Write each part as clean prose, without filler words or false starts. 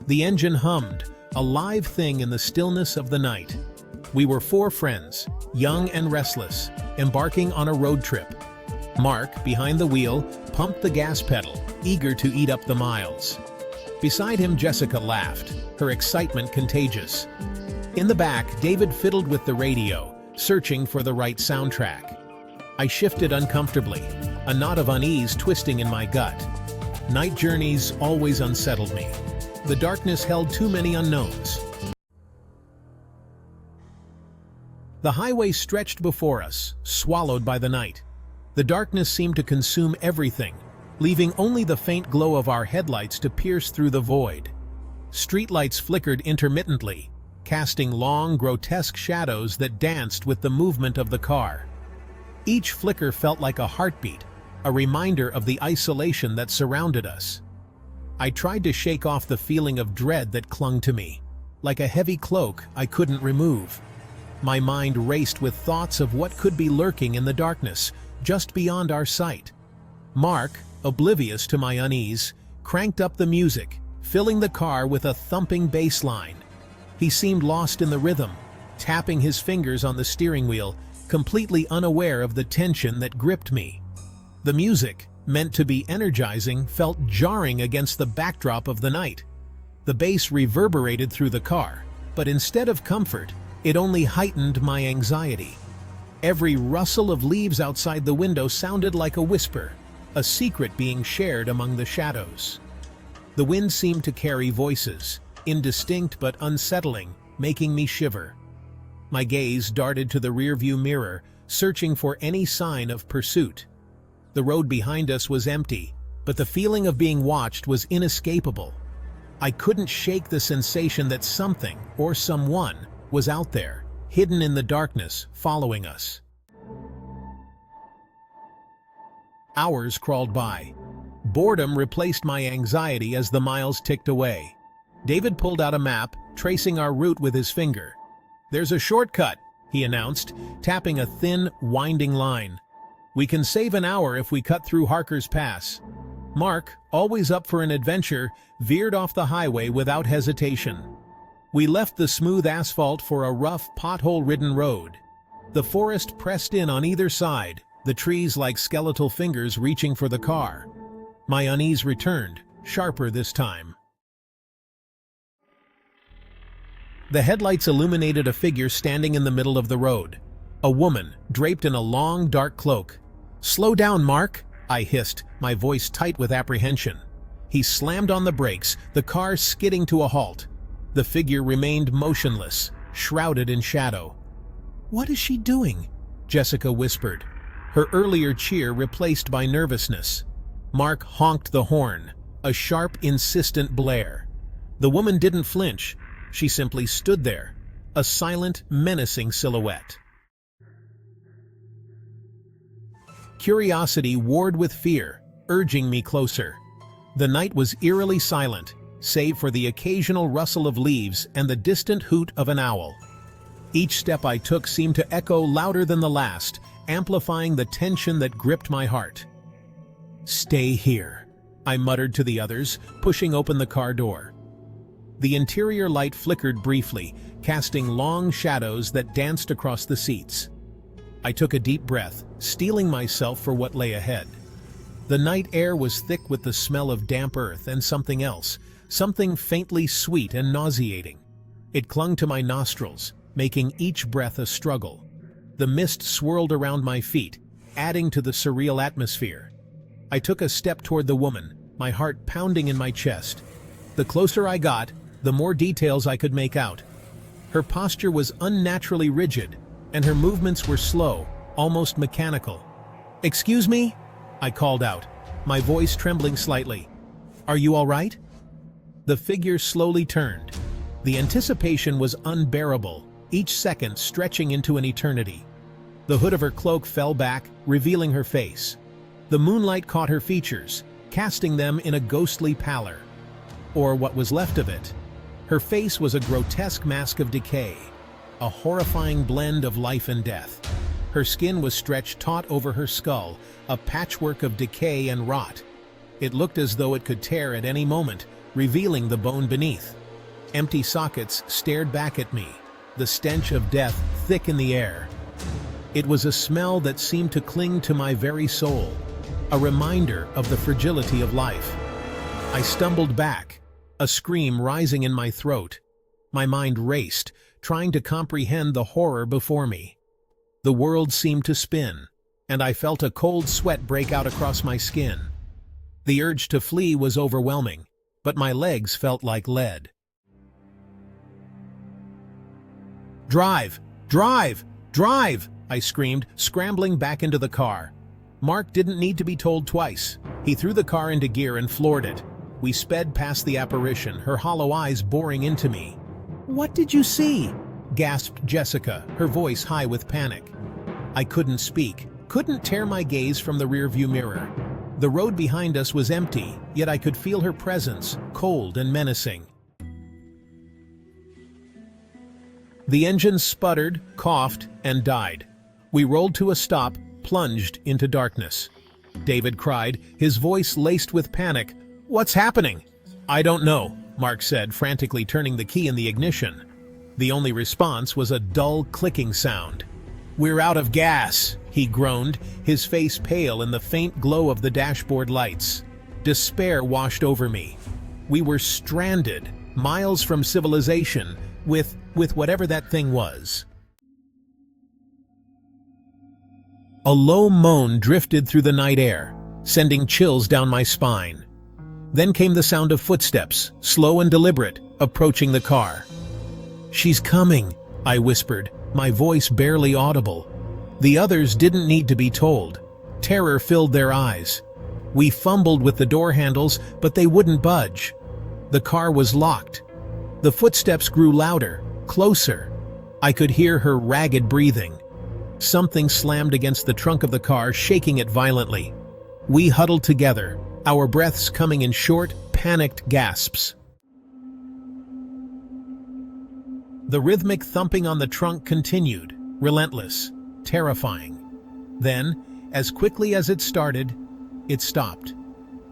The engine hummed, a live thing in the stillness of the night. We were four friends, young and restless, embarking on a road trip. Mark, behind the wheel, pumped the gas pedal, eager to eat up the miles. Beside him, Jessica laughed, her excitement contagious. In the back, David fiddled with the radio, searching for the right soundtrack. I shifted uncomfortably, a knot of unease twisting in my gut. Night journeys always unsettled me. The darkness held too many unknowns. The highway stretched before us, swallowed by the night. The darkness seemed to consume everything, leaving only the faint glow of our headlights to pierce through the void. Streetlights flickered intermittently, casting long, grotesque shadows that danced with the movement of the car. Each flicker felt like a heartbeat, a reminder of the isolation that surrounded us. I tried to shake off the feeling of dread that clung to me, like a heavy cloak I couldn't remove. My mind raced with thoughts of what could be lurking in the darkness, just beyond our sight. Mark, oblivious to my unease, cranked up the music, filling the car with a thumping bass line. He seemed lost in the rhythm, tapping his fingers on the steering wheel, completely unaware of the tension that gripped me. The music, meant to be energizing, felt jarring against the backdrop of the night. The bass reverberated through the car, but instead of comfort, it only heightened my anxiety. Every rustle of leaves outside the window sounded like a whisper, a secret being shared among the shadows. The wind seemed to carry voices, indistinct but unsettling, making me shiver. My gaze darted to the rearview mirror, searching for any sign of pursuit. The road behind us was empty, but the feeling of being watched was inescapable. I couldn't shake the sensation that something, or someone, was out there, hidden in the darkness, following us. Hours crawled by. Boredom replaced my anxiety as the miles ticked away. David pulled out a map, tracing our route with his finger. "There's a shortcut," he announced, tapping a thin, winding line. "We can save an hour if we cut through Harker's Pass." Mark, always up for an adventure, veered off the highway without hesitation. We left the smooth asphalt for a rough, pothole-ridden road. The forest pressed in on either side, the trees like skeletal fingers reaching for the car. My unease returned, sharper this time. The headlights illuminated a figure standing in the middle of the road. A woman, draped in a long, dark cloak. "Slow down, Mark," I hissed, my voice tight with apprehension. He slammed on the brakes, the car skidding to a halt. The figure remained motionless, shrouded in shadow. "What is she doing?" Jessica whispered, her earlier cheer replaced by nervousness. Mark honked the horn, a sharp, insistent blare. The woman didn't flinch. She simply stood there, a silent, menacing silhouette. Curiosity warred with fear, urging me closer. The night was eerily silent, save for the occasional rustle of leaves and the distant hoot of an owl. Each step I took seemed to echo louder than the last, amplifying the tension that gripped my heart. "Stay here," I muttered to the others, pushing open the car door. The interior light flickered briefly, casting long shadows that danced across the seats. I took a deep breath, steeling myself for what lay ahead. The night air was thick with the smell of damp earth and something else, something faintly sweet and nauseating. It clung to my nostrils, making each breath a struggle. The mist swirled around my feet, adding to the surreal atmosphere. I took a step toward the woman, my heart pounding in my chest. The closer I got, the more details I could make out. Her posture was unnaturally rigid, and her movements were slow, almost mechanical. "Excuse me?" I called out, my voice trembling slightly. "Are you all right?" The figure slowly turned. The anticipation was unbearable, each second stretching into an eternity. The hood of her cloak fell back, revealing her face. The moonlight caught her features, casting them in a ghostly pallor. Or what was left of it. Her face was a grotesque mask of decay, a horrifying blend of life and death. Her skin was stretched taut over her skull, a patchwork of decay and rot. It looked as though it could tear at any moment, revealing the bone beneath. Empty sockets stared back at me, the stench of death thick in the air. It was a smell that seemed to cling to my very soul, a reminder of the fragility of life. I stumbled back, a scream rising in my throat. My mind raced, trying to comprehend the horror before me. The world seemed to spin, and I felt a cold sweat break out across my skin. The urge to flee was overwhelming, but my legs felt like lead. "Drive! Drive! Drive!" I screamed, scrambling back into the car. Mark didn't need to be told twice. He threw the car into gear and floored it. We sped past the apparition, her hollow eyes boring into me. "What did you see?" gasped Jessica, her voice high with panic. I couldn't speak, couldn't tear my gaze from the rearview mirror. The road behind us was empty, yet I could feel her presence, cold and menacing. The engine sputtered, coughed, and died. We rolled to a stop, plunged into darkness. David cried, his voice laced with panic. "What's happening?" "I don't know," Mark said, frantically turning the key in the ignition. The only response was a dull clicking sound. "We're out of gas," he groaned, his face pale in the faint glow of the dashboard lights. Despair washed over me. We were stranded, miles from civilization, with whatever that thing was. A low moan drifted through the night air, sending chills down my spine. Then came the sound of footsteps, slow and deliberate, approaching the car. "She's coming," I whispered, my voice barely audible. The others didn't need to be told. Terror filled their eyes. We fumbled with the door handles, but they wouldn't budge. The car was locked. The footsteps grew louder, closer. I could hear her ragged breathing. Something slammed against the trunk of the car, shaking it violently. We huddled together, our breaths coming in short, panicked gasps. The rhythmic thumping on the trunk continued, relentless, terrifying. Then, as quickly as it started, it stopped.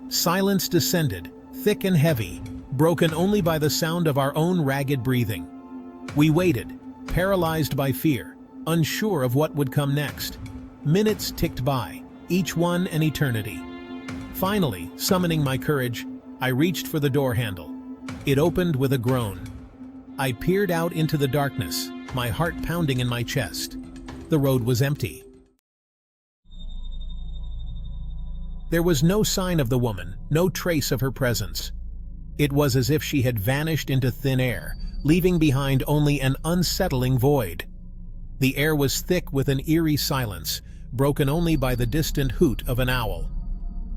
Silence descended, thick and heavy, broken only by the sound of our own ragged breathing. We waited, paralyzed by fear, unsure of what would come next. Minutes ticked by, each one an eternity. Finally, summoning my courage, I reached for the door handle. It opened with a groan. I peered out into the darkness, my heart pounding in my chest. The road was empty. There was no sign of the woman, no trace of her presence. It was as if she had vanished into thin air, leaving behind only an unsettling void. The air was thick with an eerie silence, broken only by the distant hoot of an owl.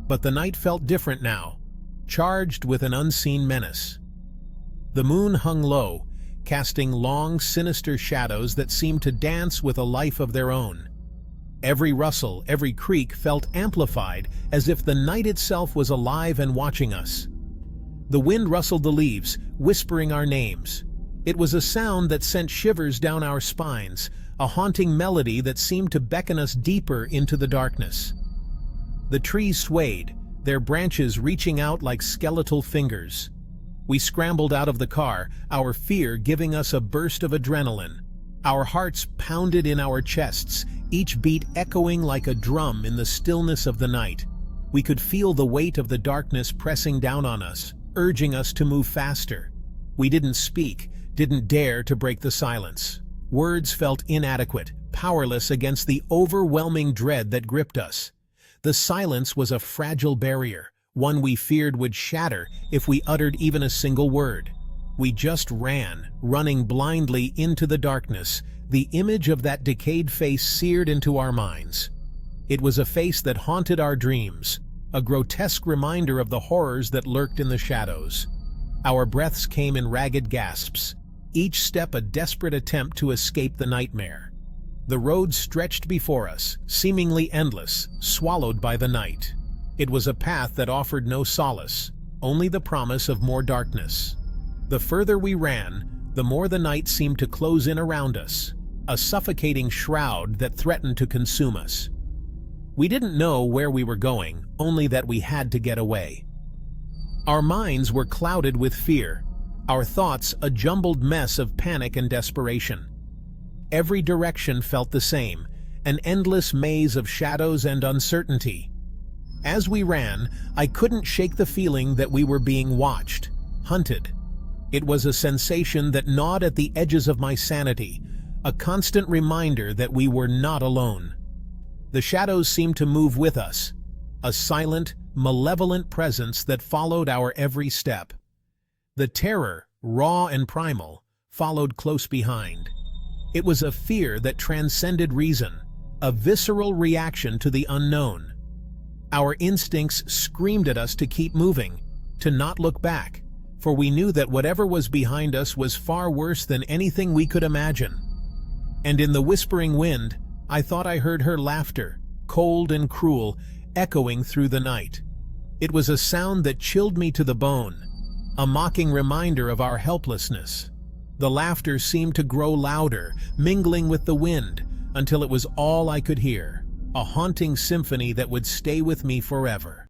But the night felt different now, charged with an unseen menace. The moon hung low, casting long, sinister shadows that seemed to dance with a life of their own. Every rustle, every creak felt amplified, as if the night itself was alive and watching us. The wind rustled the leaves, whispering our names. It was a sound that sent shivers down our spines, a haunting melody that seemed to beckon us deeper into the darkness. The trees swayed, their branches reaching out like skeletal fingers. We scrambled out of the car, our fear giving us a burst of adrenaline. Our hearts pounded in our chests, each beat echoing like a drum in the stillness of the night. We could feel the weight of the darkness pressing down on us, urging us to move faster. We didn't speak, didn't dare to break the silence. Words felt inadequate, powerless against the overwhelming dread that gripped us. The silence was a fragile barrier, one we feared would shatter if we uttered even a single word. We just ran, running blindly into the darkness, the image of that decayed face seared into our minds. It was a face that haunted our dreams, a grotesque reminder of the horrors that lurked in the shadows. Our breaths came in ragged gasps, each step a desperate attempt to escape the nightmare. The road stretched before us, seemingly endless, swallowed by the night. It was a path that offered no solace, only the promise of more darkness. The further we ran, the more the night seemed to close in around us, a suffocating shroud that threatened to consume us. We didn't know where we were going, only that we had to get away. Our minds were clouded with fear, our thoughts a jumbled mess of panic and desperation. Every direction felt the same, an endless maze of shadows and uncertainty. As we ran, I couldn't shake the feeling that we were being watched, hunted. It was a sensation that gnawed at the edges of my sanity, a constant reminder that we were not alone. The shadows seemed to move with us, a silent, malevolent presence that followed our every step. The terror, raw and primal, followed close behind. It was a fear that transcended reason, a visceral reaction to the unknown. Our instincts screamed at us to keep moving, to not look back, for we knew that whatever was behind us was far worse than anything we could imagine. And in the whispering wind, I thought I heard her laughter, cold and cruel, echoing through the night. It was a sound that chilled me to the bone, a mocking reminder of our helplessness. The laughter seemed to grow louder, mingling with the wind, until it was all I could hear, a haunting symphony that would stay with me forever.